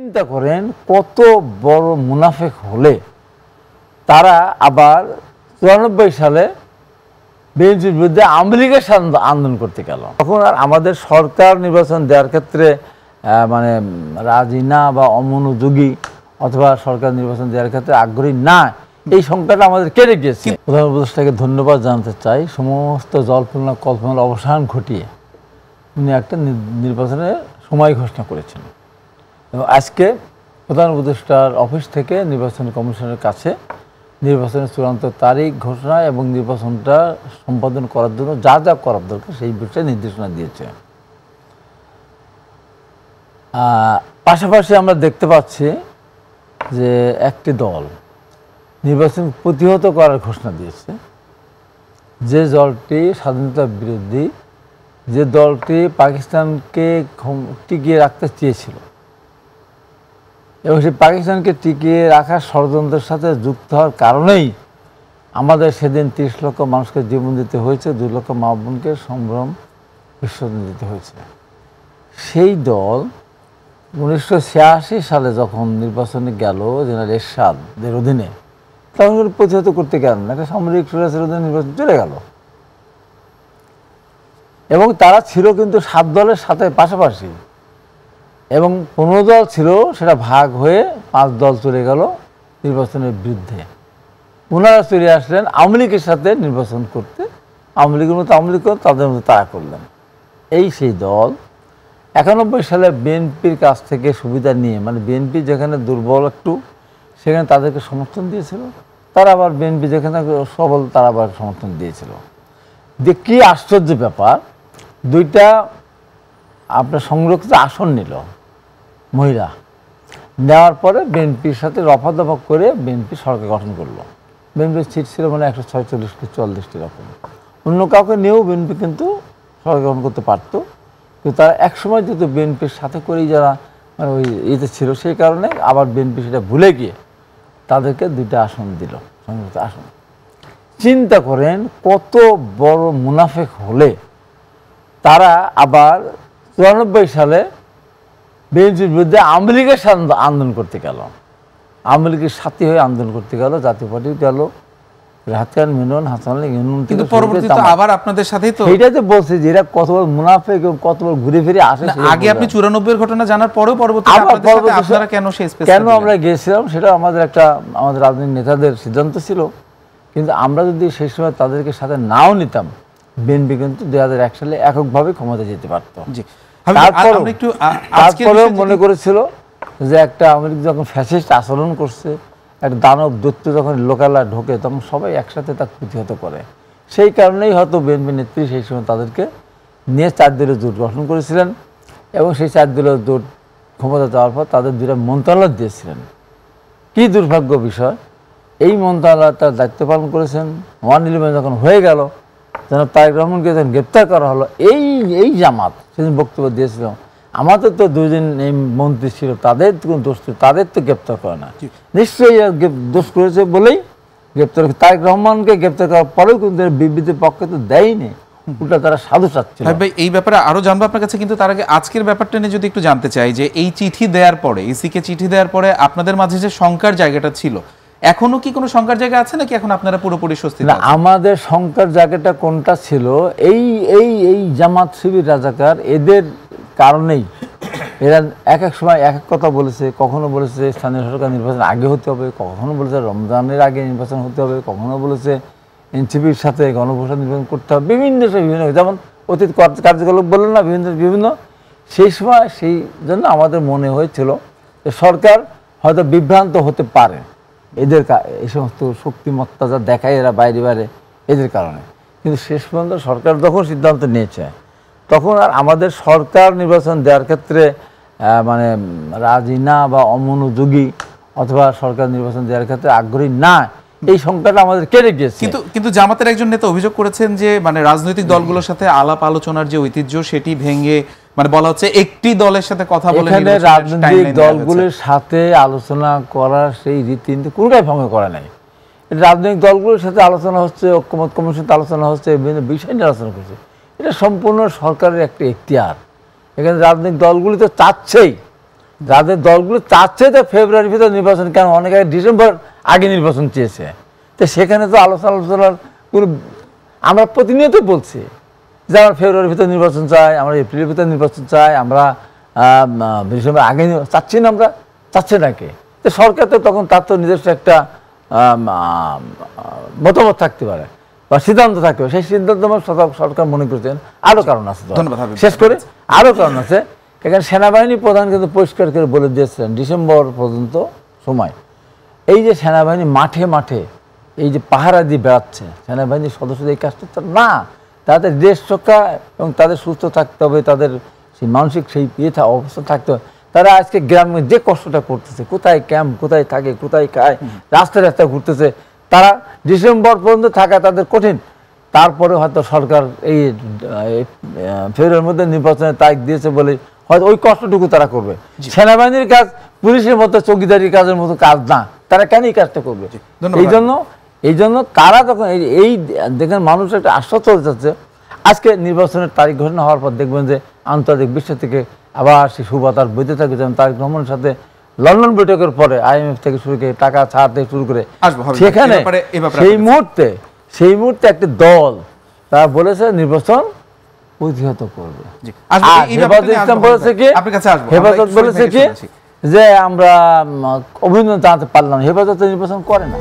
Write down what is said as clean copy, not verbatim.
চিন্তা করেন কত বড় মুনাফেক হলে তারা আবার 94 সালে বিএনপির বিরুদ্ধে আওয়ামী লীগের সাথে আন্দোলন করতে গেল। তখন আর আমাদের সরকার নির্বাচন দেওয়ার ক্ষেত্রে মানে রাজি না বা অমনোযোগী অথবা সরকার নির্বাচন দেওয়ার ক্ষেত্রে আগ্রহী না, এই সংখ্যাটা আমাদের কেটে গিয়েছে। প্রধান উপদেষ্টাকে ধন্যবাদ জানাতে চাই, সমস্ত জল্পনা কল্পনার অবসান ঘটিয়ে উনি একটা নির্বাচনের সময় ঘোষণা করেছেন এবং আজকে প্রধান উপদেষ্টার অফিস থেকে নির্বাচন কমিশনের কাছে নির্বাচনের চূড়ান্ত তারিখ ঘোষণা এবং নির্বাচনটা সম্পাদন করার জন্য যা যা করার দরকার সেই বিষয়ে নির্দেশনা দিয়েছে। পাশাপাশি আমরা দেখতে পাচ্ছি যে একটি দল নির্বাচন প্রতিহত করার ঘোষণা দিয়েছে, যে দলটি স্বাধীনতার বিরোধী, যে দলটি পাকিস্তানকে টিকিয়ে রাখতে চেয়েছিল এবং সেই পাকিস্তানকে টিকিয়ে রাখার ষড়যন্ত্রের সাথে যুক্ত হওয়ার কারণেই আমাদের সেদিন 30 লক্ষ মানুষকে জীবন দিতে হয়েছে, 2 লক্ষ মা বোনকে সম্ভ্রম বিসর্জন দিতে হয়েছে। সেই দল 1986 সালে যখন নির্বাচনে গেল জেনারেল এরশাদের অধীনে, তখন প্রতিহত করতে গেল না, একটা সামরিক স্বৈরাচারের অধীনে নির্বাচন চলে গেল এবং তারা ছিল কিন্তু 7 দলের সাথে পাশাপাশি এবং 15 দল ছিল, সেটা ভাগ হয়ে 5 দল চলে গেল নির্বাচনের বিরুদ্ধে। ওনারা চলে আসলেন আওয়ামী লীগের সাথে নির্বাচন করতে, আওয়ামী লীগের মতো আওয়ামী লীগ তাদের মতো তারা করলেন। এই সেই দল 91 সালে বিএনপির কাছ থেকে সুবিধা নিয়ে, মানে বিএনপি যেখানে দুর্বল একটু সেখানে তাদেরকে সমর্থন দিয়েছিল, তারা আবার বিএনপি যেখানে সবল তারা আবার সমর্থন দিয়েছিল। যে কী আশ্চর্য ব্যাপার, দুইটা আপনার সংরক্ষিত আসন নিল মহিলা, নেওয়ার পরে বিএনপির সাথে রফাদফা করে বিএনপি সরকার গঠন করলো। বিএনপির সিট ছিল মানে 146 কি 44টি রকম, অন্য কাউকে নিয়েও বিএনপি কিন্তু সরকার গঠন করতে পারত, কিন্তু তারা একসময় যেহেতু বিএনপির সাথে করেই যারা মানে ওই ইয়েতে ছিল, সেই কারণে আবার বিএনপি সেটা ভুলে গিয়ে তাদেরকে 2টা আসন দিল, সংরক্ষিত আসন। চিন্তা করেন কত বড় মুনাফেক হলে তারা আবার 94 সালে বিএনপির বিরুদ্ধে আওয়ামী লীগের সাথে আন্দোলন করতে গেল, আওয়ামী লীগের সাথী হয়ে আন্দোলন করতে গেল, জাতীয় পার্টি গেল, রাহাত মিনন, হাসান আলী ইউনুন, কিন্তু পরবর্তীতে আবার আপনাদের সাথেই তো এইটা যে বলছে যে এরা কত বড় মুনাফেক এবং কত বড় ঘুরে ফিরে আসে। আগে আপনি 94 এর ঘটনা জানার পরেও পরবর্তীতে আপনারা কেন সেই স্পেস কেন আমরা গিয়েছিলাম সেটা আমাদের রাজনৈতিক নেতাদের সিদ্ধান্ত ছিল, কিন্তু আমরা যদি সেই সময় তাদেরকে সাথে নাও নিতাম, বিএনপি কিন্তু 2001 সালে এককভাবে ক্ষমতা যেতে পারত। তারপরেও মনে করেছিল যে একটা আওয়ামী লীগ যখন ফ্যাসিস্ট আচরণ করছে, একটা দানব দৈত্য যখন লোকালয়ে ঢোকে, তখন সবাই একসাথে তাকে প্রতিহত করে। সেই কারণেই হয়তো বিএনপি নেত্রী সেই সময় তাদেরকে নিয়ে 4 দলীয় জোট গঠন করেছিলেন এবং সেই 4 দলীয় জোট ক্ষমতা যাওয়ার পর তাদের 2টা মন্ত্রণালয় দিয়েছিলেন। কী দুর্ভাগ্য বিষয়, এই মন্ত্রণালয় তার দায়িত্ব পালন করেছেন। 111 যখন হয়ে গেল, যেন তারেক রহমানকে যখন গ্রেপ্তার করা হলো, এই জামাত সেদিন বক্তব্য দিয়েছিল, আমাদের তো 2 জন এই মন্ত্রী ছিল, তাদের কোনো দোষ ছিল, তাদের তো গ্রেপ্তার করে না, নিশ্চয়ই দোষ করেছে বলেই গ্রেপ্তার। তারেক রহমানকে গ্রেপ্তার করার পরেও কিন্তু বিবৃতির পক্ষে তো দেয়নি, উল্টা তারা সাধু চাচ্ছিল। ভাই এই ব্যাপারে আরো জানবো আপনার কাছে, কিন্তু তার আগে আজকের ব্যাপারটা নিয়ে যদি একটু জানতে চাই যে এই চিঠি দেওয়ার পরে, ইসিকে চিঠি দেওয়ার পরে আপনাদের মাঝে যে শঙ্কার জায়গাটা ছিল, এখনো কি কোনো শঙ্কার জায়গা আছে নাকি এখন আপনারা পুরোপুরি স্বস্তি? না, আমাদের শঙ্কার জায়গাটা কোনটা ছিল, এই জামাত শিবির রাজাকার এদের কারণেই এরা এক সময় এক কথা বলেছে, কখনো বলেছে স্থানীয় সরকার নির্বাচন আগে হতে হবে, কখনো বলেছে রমজানের আগে নির্বাচন হতে হবে, কখনো বলেছে এনসিপির সাথে গণপরিষদ নির্বাচন করতে হবে, বিভিন্ন যেমন অতীত কার্যকলাপ বললেন না, বিভিন্ন সেই সময় সেই জন্য আমাদের মনে হয়েছিল যে সরকার হয়তো বিভ্রান্ত হতে পারে এদের এই সমস্ত শক্তিমত্তা যা দেখায় এরা বাইরে এদের কারণে। কিন্তু শেষ পর্যন্ত সরকার যখন সিদ্ধান্ত নিয়েছে, তখন আর আমাদের সরকার নির্বাচন দেওয়ার ক্ষেত্রে মানে রাজি না বা অমনোযোগী অথবা সরকার নির্বাচন দেওয়ার ক্ষেত্রে আগ্রহী না, এই সংখ্যাটা আমাদের কেটে গিয়েছে। কিন্তু জামাতের একজন নেতা অভিযোগ করেছেন যে মানে রাজনৈতিক দলগুলোর সাথে আলাপ আলোচনার যে ঐতিহ্য সেটি ভেঙে মানে বলা হচ্ছে একটি দলের সাথে কথা বলে রাজনৈতিক দলগুলোর সাথে আলোচনা করার সেই রীতিনীতি কোনোটাই ভঙ্গ করা নাই। রাজনৈতিক দলগুলোর সাথে আলোচনা হচ্ছে, ঐক্যমত্য কমিশনের আলোচনা হচ্ছে, বিভিন্ন বিষয় নিয়ে আলোচনা করছে, এটা সম্পূর্ণ সরকারের একটা এখতিয়ার। এখানে রাজনৈতিক দলগুলি তো চাচ্ছেই যাদের দলগুলো চাচ্ছে যে ফেব্রুয়ারির ভিতরে নির্বাচন, কেন অনেক আগে ডিসেম্বর আগে নির্বাচন চেয়েছে, তো সেখানে তো আলোচনার কোনো, আমরা প্রতিনিয়ত বলছি যে আমরা ফেব্রুয়ারির ভিতরে নির্বাচন চাই, আমরা এপ্রিলের ভিতরে নির্বাচন চাই, আমরা ডিসেম্বর আগে চাচ্ছি না, আমরা চাচ্ছে নাকি? তো সরকার তো তখন তার তো নিজস্ব একটা মতামত থাকতে পারে বা সিদ্ধান্ত থাকতে পারে, সেই সিদ্ধান্ত সরকার মনে করছেন আরও কারণ আছে। শেষ করে আরও কারণ আছে, এখানে সেনাবাহিনী প্রধান কিন্তু পরিষ্কার করে বলে দিয়েছিলেন ডিসেম্বর পর্যন্ত সময়। এই যে সেনাবাহিনী মাঠে মাঠে এই যে পাহারা দিয়ে বেড়াচ্ছে, সেনাবাহিনীর সদস্যদের এই কাজটা তো না, তাদের দেশ রক্ষা এবং তাদের সুস্থ থাকতে হবে, তাদের সেই মানসিক সেই অবস্থা থাকতে হবে। তারা আজকে গ্রামে যে কষ্টটা করতেছে, কোথায় ক্যাম্প, কোথায় থাকে, কোথায় খায়, রাস্তায় রাস্তায় ঘুরতেছে, তারা ডিসেম্বর পর্যন্ত থাকা তাদের কঠিন। তারপরে হয়তো সরকার এই ফেব্রুয়ারির মধ্যে নির্বাচনের তারিখ দিয়েছে বলে হয়তো ওই কষ্টটুকু তারা করবে। সেনাবাহিনীর কাজ পুলিশের মতো চৌকিদারির কাজের মতো কাজ না, তারা কেন এই কাজটা করবে? এই জন্য তারা তখন এই দেখেন মানুষ একটা আশ্বাস চলে যাচ্ছে। আজকে নির্বাচনের তারিখ ঘোষণা হওয়ার পর দেখবেন যে আন্তর্জাতিক বিশ্ব থেকে আবার সেই সুবাতার বইতে থাকবে, যেমন তারেক রহমানের সাথে লন্ডন বৈঠকের পরে IMF থেকে শুরু করে টাকা ছাড় থেকে শুরু করে সেখানে সেই মুহূর্তে একটি দল তারা বলেছে নির্বাচন প্রতিহত করবে। হেফাজত ইসলাম বলেছে কি, হেফাজত বলেছে কি যে আমরা অভিনন্দন জানাতে পারলাম, হেফাজত নির্বাচন করে না।